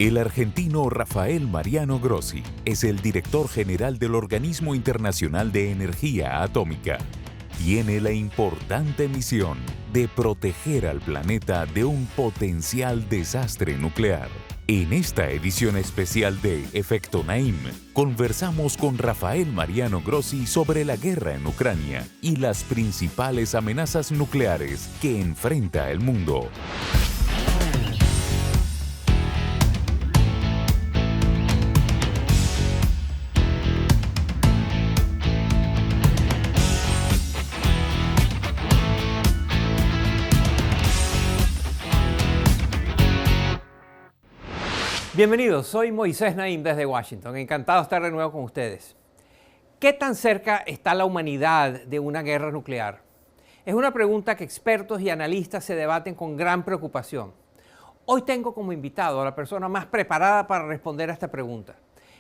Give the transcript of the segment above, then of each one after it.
El argentino Rafael Mariano Grossi es el director general del Organismo Internacional de Energía Atómica. Tiene la importante misión de proteger al planeta de un potencial desastre nuclear. En esta edición especial de Efecto Naim, conversamos con Rafael Mariano Grossi sobre la guerra en Ucrania y las principales amenazas nucleares que enfrenta el mundo. Bienvenidos, soy Moisés Naim desde Washington. Encantado de estar de nuevo con ustedes. ¿Qué tan cerca está la humanidad de una guerra nuclear? Es una pregunta que expertos y analistas se debaten con gran preocupación. Hoy tengo como invitado a la persona más preparada para responder a esta pregunta.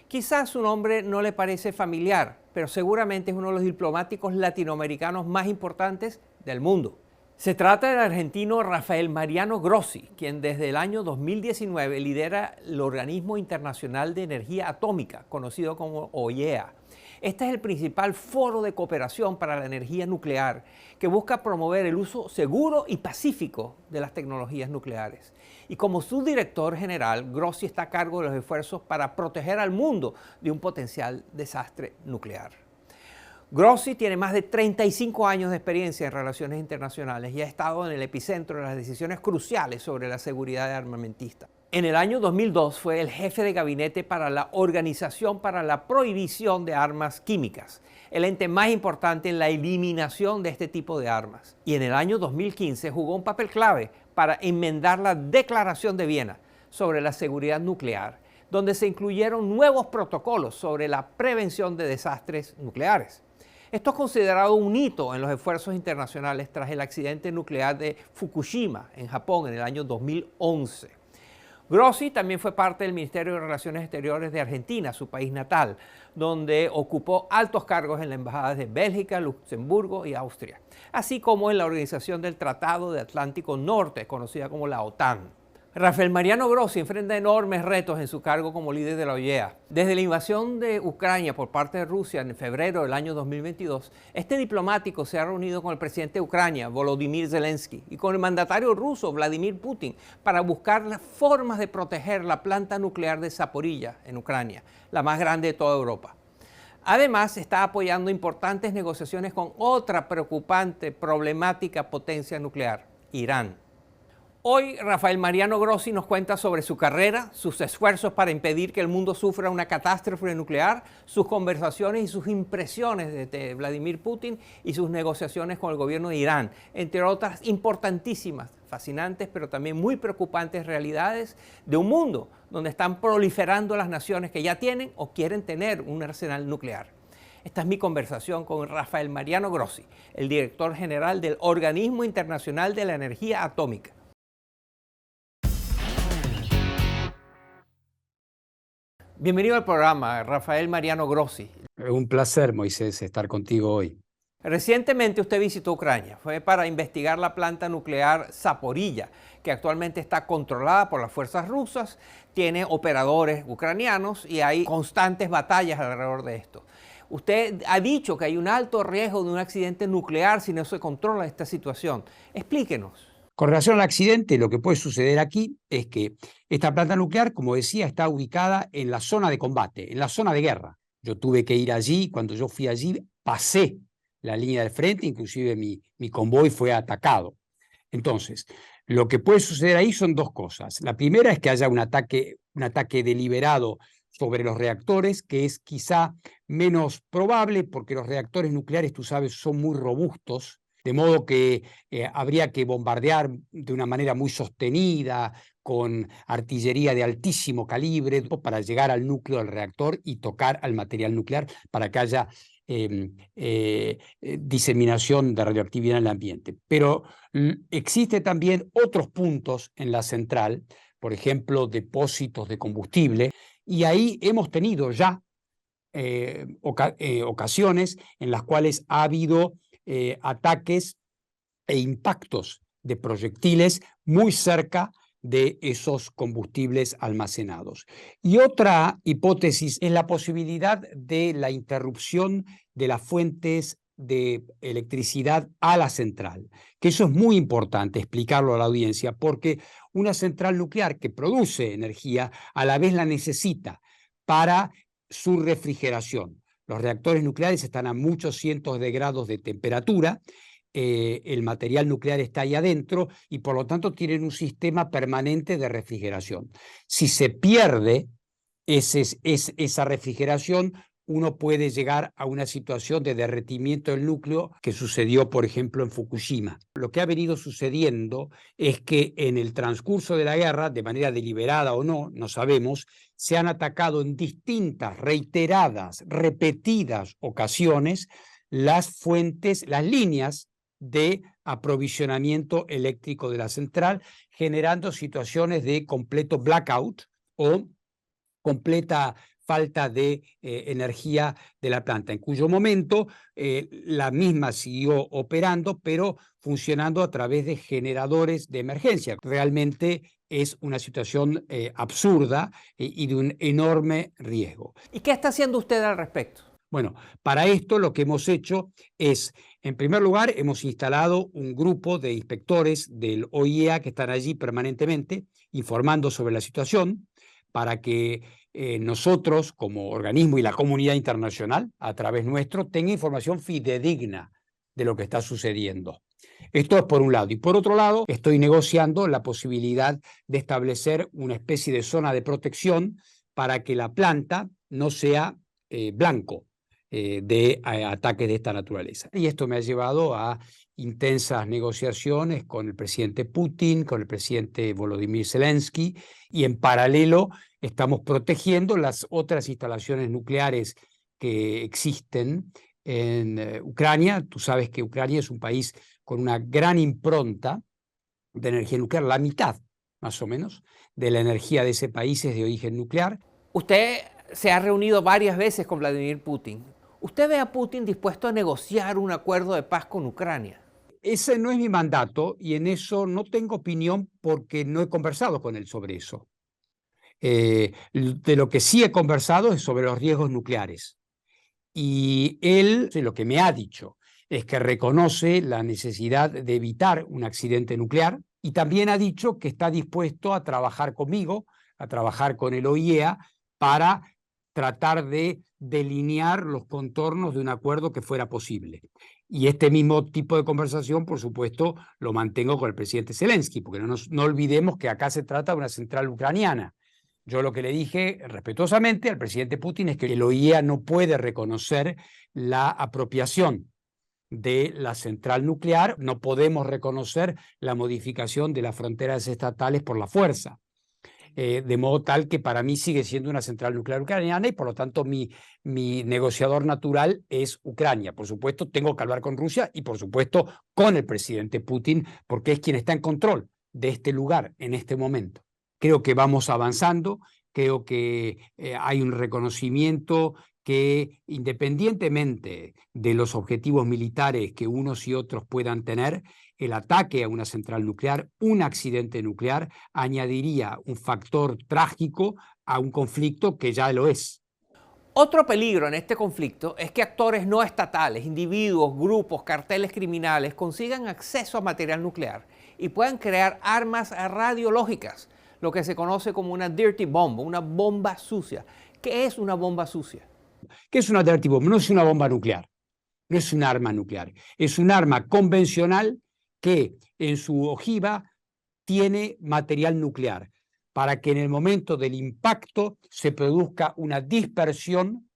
Quizás su nombre no le parece familiar, pero seguramente es uno de los diplomáticos latinoamericanos más importantes del mundo. Se trata del argentino Rafael Mariano Grossi, quien desde el año 2019 lidera el Organismo Internacional de Energía Atómica, conocido como OIEA. Este es el principal foro de cooperación para la energía nuclear, que busca promover el uso seguro y pacífico de las tecnologías nucleares. Y como subdirector general, Grossi está a cargo de los esfuerzos para proteger al mundo de un potencial desastre nuclear. Grossi tiene más de 35 años de experiencia en relaciones internacionales y ha estado en el epicentro de las decisiones cruciales sobre la seguridad armamentista. En el año 2002 fue el jefe de gabinete para la Organización para la Prohibición de Armas Químicas, el ente más importante en la eliminación de este tipo de armas. Y en el año 2015 jugó un papel clave para enmendar la Declaración de Viena sobre la seguridad nuclear, donde se incluyeron nuevos protocolos sobre la prevención de desastres nucleares. Esto es considerado un hito en los esfuerzos internacionales tras el accidente nuclear de Fukushima, en Japón, en el año 2011. Grossi también fue parte del Ministerio de Relaciones Exteriores de Argentina, su país natal, donde ocupó altos cargos en las embajadas de Bélgica, Luxemburgo y Austria, así como en la Organización del Tratado de Atlántico Norte, conocida como la OTAN. Rafael Mariano Grossi enfrenta enormes retos en su cargo como líder de la OIEA. Desde la invasión de Ucrania por parte de Rusia en febrero del año 2022, este diplomático se ha reunido con el presidente de Ucrania, Volodymyr Zelensky, y con el mandatario ruso, Vladimir Putin, para buscar las formas de proteger la planta nuclear de Zaporilla, en Ucrania, la más grande de toda Europa. Además, está apoyando importantes negociaciones con otra preocupante, problemática potencia nuclear, Irán. Hoy, Rafael Mariano Grossi nos cuenta sobre su carrera, sus esfuerzos para impedir que el mundo sufra una catástrofe nuclear, sus conversaciones y sus impresiones de Vladimir Putin y sus negociaciones con el gobierno de Irán, entre otras importantísimas, fascinantes, pero también muy preocupantes realidades de un mundo donde están proliferando las naciones que ya tienen o quieren tener un arsenal nuclear. Esta es mi conversación con Rafael Mariano Grossi, el director general del Organismo Internacional de la Energía Atómica. Bienvenido al programa, Rafael Mariano Grossi. Un placer, Moisés, estar contigo hoy. Recientemente usted visitó Ucrania. Fue para investigar la planta nuclear Zaporilla, que actualmente está controlada por las fuerzas rusas, tiene operadores ucranianos y hay constantes batallas alrededor de esto. Usted ha dicho que hay un alto riesgo de un accidente nuclear si no se controla esta situación. Explíquenos. Con relación al accidente, lo que puede suceder aquí es que esta planta nuclear, como decía, está ubicada en la zona de combate, en la zona de guerra. Yo tuve que ir allí, cuando yo fui allí, pasé la línea del frente, inclusive mi convoy fue atacado. Entonces, lo que puede suceder ahí son dos cosas. La primera es que haya un ataque deliberado sobre los reactores, que es quizá menos probable porque los reactores nucleares, tú sabes, son muy robustos, de modo que habría que bombardear de una manera muy sostenida, con artillería de altísimo calibre, para llegar al núcleo del reactor y tocar al material nuclear para que haya diseminación de radioactividad en el ambiente. Pero existen también otros puntos en la central, por ejemplo, depósitos de combustible, y ahí hemos tenido ya ocasiones en las cuales ha habido ataques e impactos de proyectiles muy cerca de esos combustibles almacenados. Y otra hipótesis es la posibilidad de la interrupción de las fuentes de electricidad a la central, que eso es muy importante explicarlo a la audiencia, porque una central nuclear que produce energía a la vez la necesita para su refrigeración. Los reactores nucleares están a muchos cientos de grados de temperatura, el material nuclear está ahí adentro y por lo tanto tienen un sistema permanente de refrigeración. Si se pierde esa refrigeración, uno puede llegar a una situación de derretimiento del núcleo que sucedió, por ejemplo, en Fukushima. Lo que ha venido sucediendo es que en el transcurso de la guerra, de manera deliberada o no, no sabemos, se han atacado en distintas, reiteradas, repetidas ocasiones las fuentes, las líneas de aprovisionamiento eléctrico de la central, generando situaciones de completo blackout o completa falta de energía de la planta, en cuyo momento la misma siguió operando, pero funcionando a través de generadores de emergencia. Realmente es una situación absurda y de un enorme riesgo. ¿Y qué está haciendo usted al respecto? Bueno, para esto lo que hemos hecho es, en primer lugar, hemos instalado un grupo de inspectores del OIEA que están allí permanentemente informando sobre la situación para que nosotros como organismo y la comunidad internacional, a través nuestro, tenga información fidedigna de lo que está sucediendo. Esto es por un lado. Y por otro lado, estoy negociando la posibilidad de establecer una especie de zona de protección para que la planta no sea blanco de ataques de esta naturaleza. Y esto me ha llevado a intensas negociaciones con el presidente Putin, con el presidente Volodymyr Zelensky, y en paralelo estamos protegiendo las otras instalaciones nucleares que existen en Ucrania. Tú sabes que Ucrania es un país con una gran impronta de energía nuclear, la mitad, más o menos, de la energía de ese país es de origen nuclear. Usted se ha reunido varias veces con Vladimir Putin. ¿Usted ve a Putin dispuesto a negociar un acuerdo de paz con Ucrania? Ese no es mi mandato y en eso no tengo opinión porque no he conversado con él sobre eso. De lo que sí he conversado es sobre los riesgos nucleares. Y él, lo que me ha dicho es que reconoce la necesidad de evitar un accidente nuclear y también ha dicho que está dispuesto a trabajar conmigo, a trabajar con el OIEA para tratar de delinear los contornos de un acuerdo que fuera posible. Y este mismo tipo de conversación, por supuesto, lo mantengo con el presidente Zelensky, porque no olvidemos que acá se trata de una central ucraniana. Yo lo que le dije respetuosamente al presidente Putin es que el OIEA no puede reconocer la apropiación de la central nuclear, no podemos reconocer la modificación de las fronteras estatales por la fuerza. De modo tal que para mí sigue siendo una central nuclear ucraniana y por lo tanto mi negociador natural es Ucrania. Por supuesto, tengo que hablar con Rusia y por supuesto con el presidente Putin, porque es quien está en control de este lugar en este momento. Creo que vamos avanzando, creo que hay un reconocimiento que independientemente de los objetivos militares que unos y otros puedan tener, el ataque a una central nuclear, un accidente nuclear, añadiría un factor trágico a un conflicto que ya lo es. Otro peligro en este conflicto es que actores no estatales, individuos, grupos, carteles criminales consigan acceso a material nuclear y puedan crear armas radiológicas, lo que se conoce como una dirty bomb, una bomba sucia. ¿Qué es una bomba sucia? ¿Qué es una dirty bomb? No es una bomba nuclear, no es un arma nuclear, es un arma convencional que en su ojiva tiene material nuclear para que en el momento del impacto se produzca una dispersión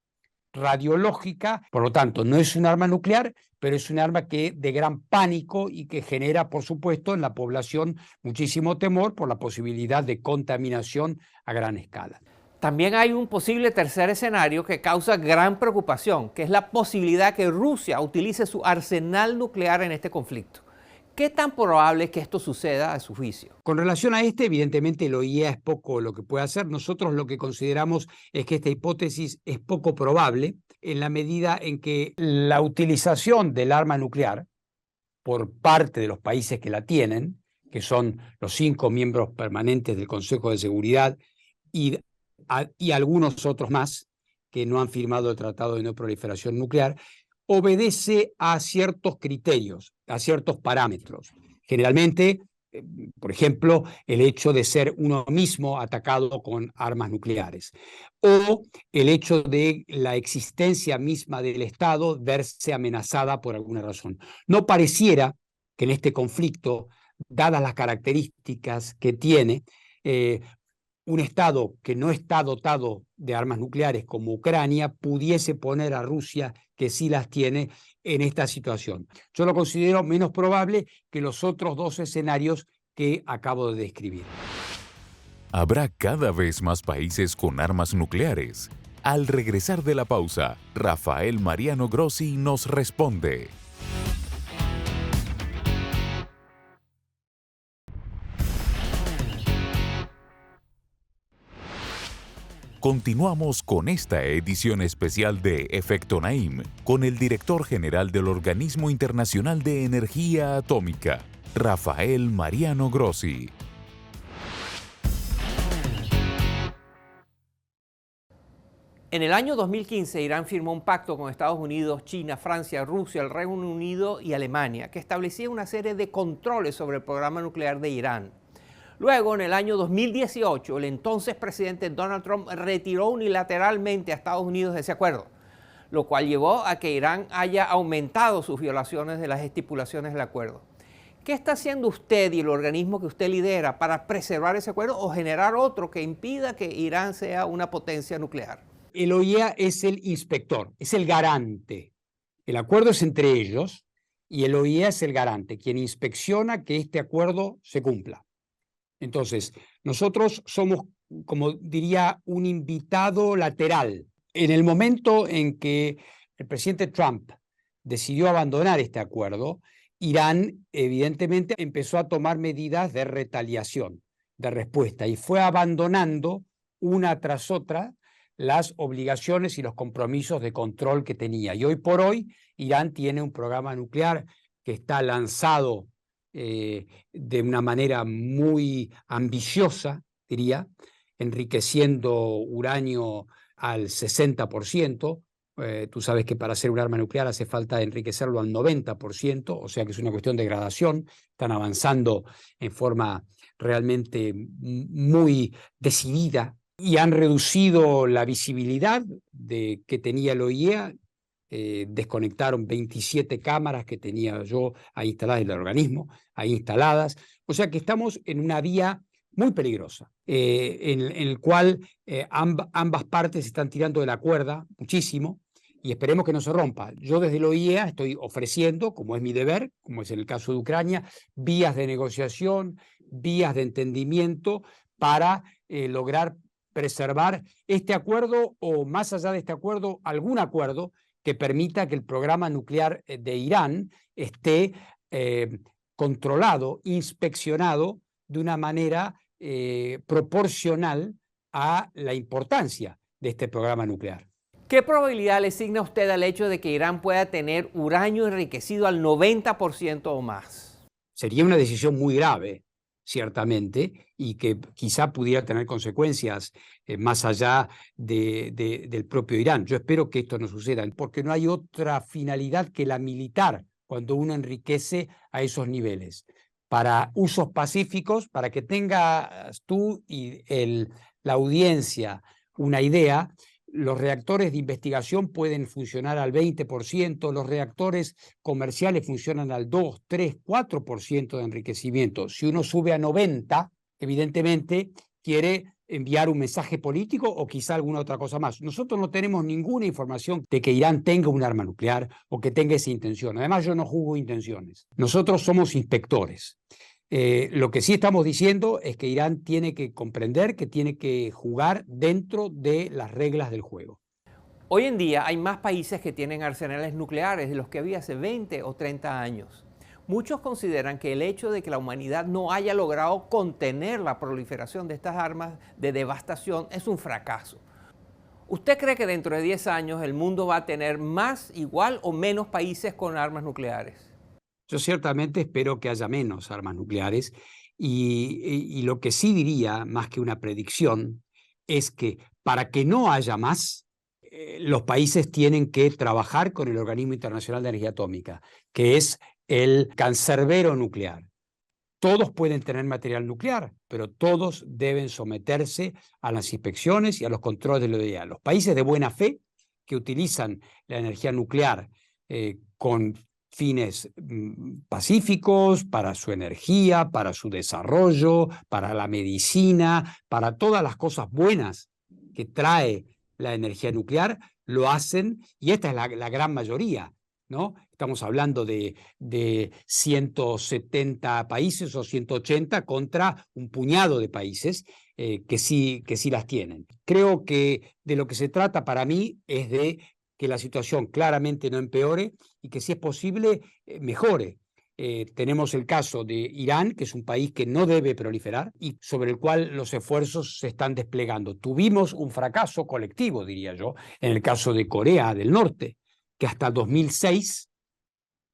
radiológica. Por lo tanto, no es un arma nuclear, pero es un arma que de gran pánico y que genera, por supuesto, en la población muchísimo temor por la posibilidad de contaminación a gran escala. También hay un posible tercer escenario que causa gran preocupación, que es la posibilidad que Rusia utilice su arsenal nuclear en este conflicto. ¿Qué tan probable es que esto suceda a su juicio? Con relación a evidentemente el OIEA es poco lo que puede hacer. Nosotros lo que consideramos es que esta hipótesis es poco probable en la medida en que la utilización del arma nuclear por parte de los países que la tienen que son los 5 miembros permanentes del Consejo de Seguridad, y algunos otros más que no han firmado el Tratado de No Proliferación Nuclear, obedece a ciertos criterios, a ciertos parámetros. Generalmente, por ejemplo, el hecho de ser uno mismo atacado con armas nucleares, o el hecho de la existencia misma del Estado verse amenazada por alguna razón. No pareciera que en este conflicto, dadas las características que tiene, un Estado que no está dotado de armas nucleares como Ucrania pudiese poner a Rusia, que sí las tiene, en esta situación. Yo lo considero menos probable que los otros 2 escenarios que acabo de describir. Habrá cada vez más países con armas nucleares. Al regresar de la pausa, Rafael Mariano Grossi nos responde. Continuamos con esta edición especial de Efecto Naim con el director general del Organismo Internacional de Energía Atómica, Rafael Mariano Grossi. En el año 2015, Irán firmó un pacto con Estados Unidos, China, Francia, Rusia, el Reino Unido y Alemania, que establecía una serie de controles sobre el programa nuclear de Irán. Luego, en el año 2018, el entonces presidente Donald Trump retiró unilateralmente a Estados Unidos de ese acuerdo, lo cual llevó a que Irán haya aumentado sus violaciones de las estipulaciones del acuerdo. ¿Qué está haciendo usted y el organismo que usted lidera para preservar ese acuerdo o generar otro que impida que Irán sea una potencia nuclear? El OIEA es el inspector, es el garante. El acuerdo es entre ellos y el OIEA es el garante, quien inspecciona que este acuerdo se cumpla. Entonces, nosotros somos, como diría, un invitado lateral. En el momento en que el presidente Trump decidió abandonar este acuerdo, Irán evidentemente empezó a tomar medidas de retaliación, de respuesta, y fue abandonando una tras otra las obligaciones y los compromisos de control que tenía. Y hoy por hoy, Irán tiene un programa nuclear que está lanzado de una manera muy ambiciosa, diría, enriqueciendo uranio al 60%. Tú sabes que para hacer un arma nuclear hace falta enriquecerlo al 90%, o sea que es una cuestión de gradación. Están avanzando en forma realmente muy decidida y han reducido la visibilidad que tenía el OIEA. Desconectaron 27 cámaras que tenía yo ahí instaladas, el organismo, ahí instaladas. O sea que estamos en una vía muy peligrosa, en el cual ambas partes están tirando de la cuerda muchísimo y esperemos que no se rompa. Yo desde el OIEA estoy ofreciendo, como es mi deber, como es en el caso de Ucrania, vías de negociación, vías de entendimiento para lograr preservar este acuerdo o, más allá de este acuerdo, algún acuerdo que permita que el programa nuclear de Irán esté controlado, inspeccionado de una manera proporcional a la importancia de este programa nuclear. ¿Qué probabilidad le asigna usted al hecho de que Irán pueda tener uranio enriquecido al 90% o más? Sería una decisión muy grave, ciertamente, y que quizá pudiera tener consecuencias más allá del propio Irán. Yo espero que esto no suceda, porque no hay otra finalidad que la militar cuando uno enriquece a esos niveles. Para usos pacíficos, para que tengas tú y la audiencia una idea, los reactores de investigación pueden funcionar al 20%, los reactores comerciales funcionan al 2, 3, 4% de enriquecimiento. Si uno sube a 90%, evidentemente quiere enviar un mensaje político o quizá alguna otra cosa más. Nosotros no tenemos ninguna información de que Irán tenga un arma nuclear o que tenga esa intención. Además, yo no juzgo intenciones. Nosotros somos inspectores. Lo que sí estamos diciendo es que Irán tiene que comprender que tiene que jugar dentro de las reglas del juego. Hoy en día hay más países que tienen arsenales nucleares de los que había hace 20 o 30 años. Muchos consideran que el hecho de que la humanidad no haya logrado contener la proliferación de estas armas de devastación es un fracaso. ¿Usted cree que dentro de 10 años el mundo va a tener más, igual o menos países con armas nucleares? Yo ciertamente espero que haya menos armas nucleares Y lo que sí diría, más que una predicción, es que para que no haya más, los países tienen que trabajar con el Organismo Internacional de Energía Atómica, que es el cancerbero nuclear. Todos pueden tener material nuclear, pero todos deben someterse a las inspecciones y a los controles de la OEA. Los países de buena fe que utilizan la energía nuclear con fines pacíficos, para su energía, para su desarrollo, para la medicina, para todas las cosas buenas que trae la energía nuclear, lo hacen, y esta es la gran mayoría, ¿no? Estamos hablando de 170 países o 180 contra un puñado de países que sí las tienen. Creo que de lo que se trata para mí es de que la situación claramente no empeore y que, si es posible, mejore. Tenemos el caso de Irán, que es un país que no debe proliferar y sobre el cual los esfuerzos se están desplegando. Tuvimos un fracaso colectivo, diría yo, en el caso de Corea del Norte, que hasta 2006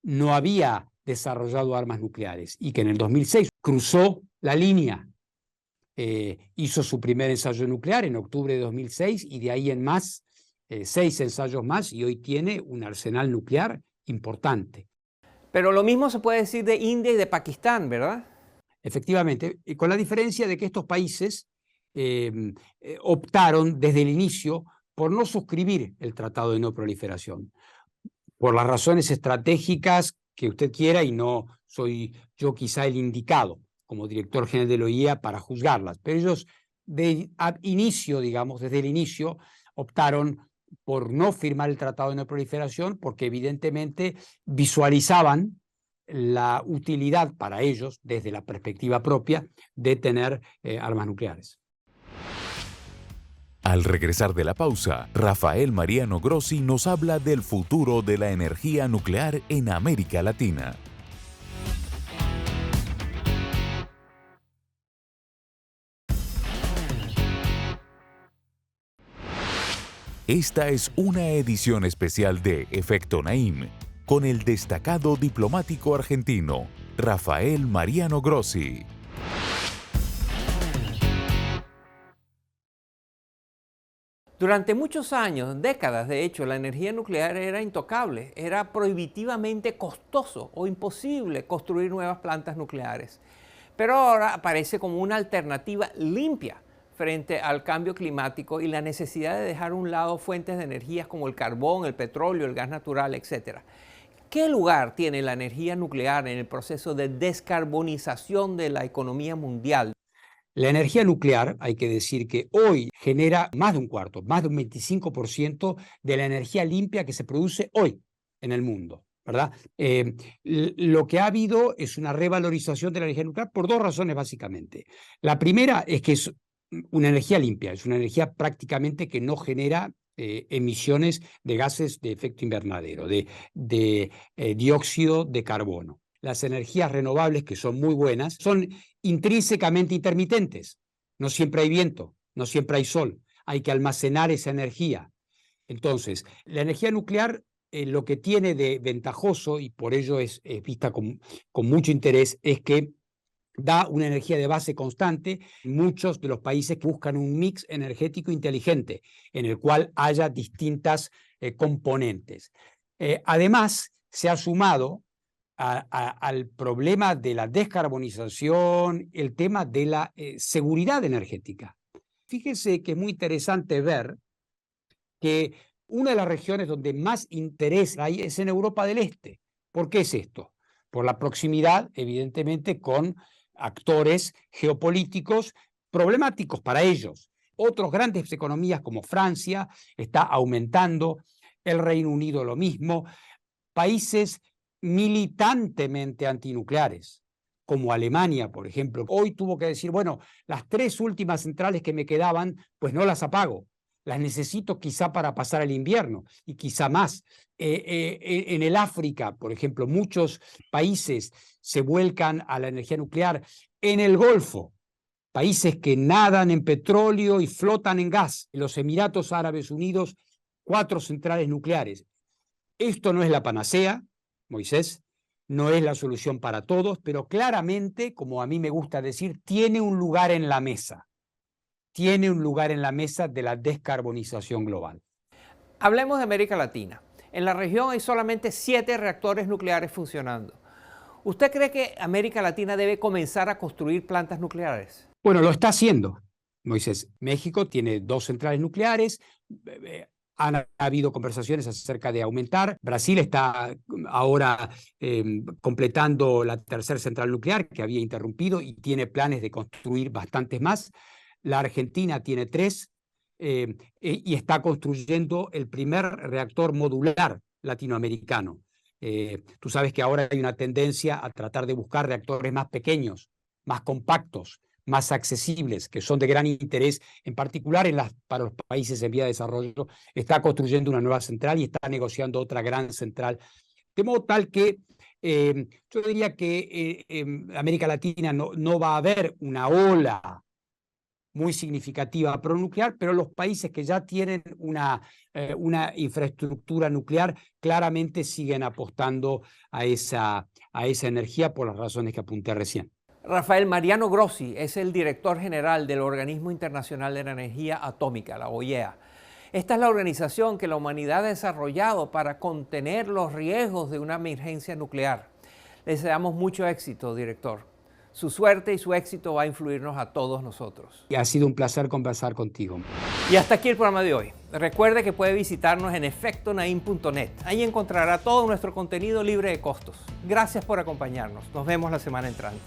no había desarrollado armas nucleares y que en el 2006 cruzó la línea, hizo su primer ensayo nuclear en octubre de 2006 y de ahí en más, 6 ensayos más, y hoy tiene un arsenal nuclear importante. Pero lo mismo se puede decir de India y de Pakistán, ¿verdad? Efectivamente, con la diferencia de que estos países optaron desde el inicio por no suscribir el Tratado de No Proliferación, por las razones estratégicas que usted quiera, y no soy yo quizá el indicado como director general de la OIEA para juzgarlas, pero ellos desde el inicio, optaron por no firmar el Tratado de No Proliferación porque evidentemente visualizaban la utilidad para ellos, desde la perspectiva propia, de tener armas nucleares. Al regresar de la pausa, Rafael Mariano Grossi nos habla del futuro de la energía nuclear en América Latina. Esta es una edición especial de Efecto Naim, con el destacado diplomático argentino, Rafael Mariano Grossi. Durante muchos años, décadas de hecho, la energía nuclear era intocable, era prohibitivamente costoso o imposible construir nuevas plantas nucleares. Pero ahora aparece como una alternativa limpia frente al cambio climático y la necesidad de dejar a un lado fuentes de energías como el carbón, el petróleo, el gas natural, etc. ¿Qué lugar tiene la energía nuclear en el proceso de descarbonización de la economía mundial? La energía nuclear, hay que decir que hoy genera más de un cuarto, más de un 25% de la energía limpia que se produce hoy en el mundo, ¿verdad? Lo que ha habido es una revalorización de la energía nuclear por dos razones básicamente. La primera es que es una energía limpia, es una energía prácticamente que no genera emisiones de gases de efecto invernadero, de dióxido de carbono. Las energías renovables, que son muy buenas, son intrínsecamente intermitentes. No siempre hay viento, no siempre hay sol, hay que almacenar esa energía. Entonces, la energía nuclear lo que tiene de ventajoso, y por ello es vista con mucho interés, es que da una energía de base constante. Muchos de los países buscan un mix energético inteligente en el cual haya distintas componentes. Además, se ha sumado al problema de la descarbonización el tema de la seguridad energética. Fíjese que es muy interesante ver que una de las regiones donde más interés hay es en Europa del Este. ¿Por qué es esto? Por la proximidad, evidentemente, con actores geopolíticos problemáticos para ellos. Otras grandes economías como Francia está aumentando, el Reino Unido lo mismo, países militantemente antinucleares, como Alemania, por ejemplo. Hoy tuvo que decir, bueno, las 3 últimas centrales que me quedaban, pues no las apago. Las necesito quizá para pasar el invierno y quizá más. En el África, por ejemplo, muchos países se vuelcan a la energía nuclear. En el Golfo, países que nadan en petróleo y flotan en gas. En los Emiratos Árabes Unidos, 4 centrales nucleares. Esto no es la panacea, Moisés, no es la solución para todos, pero claramente, como a mí me gusta decir, tiene un lugar en la mesa. Tiene un lugar en la mesa de la descarbonización global. Hablemos de América Latina. En la región hay solamente 7 reactores nucleares funcionando. ¿Usted cree que América Latina debe comenzar a construir plantas nucleares? Bueno, lo está haciendo, Moisés. México tiene 2 centrales nucleares. Han habido conversaciones acerca de aumentar. Brasil está ahora completando la 3ª central nuclear que había interrumpido y tiene planes de construir bastantes más. La Argentina tiene 3 y está construyendo el primer reactor modular latinoamericano. Tú sabes que ahora hay una tendencia a tratar de buscar reactores más pequeños, más compactos, más accesibles, que son de gran interés, en particular para los países en vía de desarrollo. Está construyendo una nueva central y está negociando otra gran central, de modo tal que yo diría que en América Latina no va a haber una ola muy significativa pronuclear, pero los países que ya tienen una infraestructura nuclear claramente siguen apostando a esa energía por las razones que apunté recién. Rafael Mariano Grossi es el director general del Organismo Internacional de la Energía Atómica, la OIEA. Esta es la organización que la humanidad ha desarrollado para contener los riesgos de una emergencia nuclear. Les deseamos mucho éxito, director. Su suerte y su éxito va a influirnos a todos nosotros. Y ha sido un placer conversar contigo. Y hasta aquí el programa de hoy. Recuerde que puede visitarnos en efectonaim.net. Ahí encontrará todo nuestro contenido libre de costos. Gracias por acompañarnos. Nos vemos la semana entrante.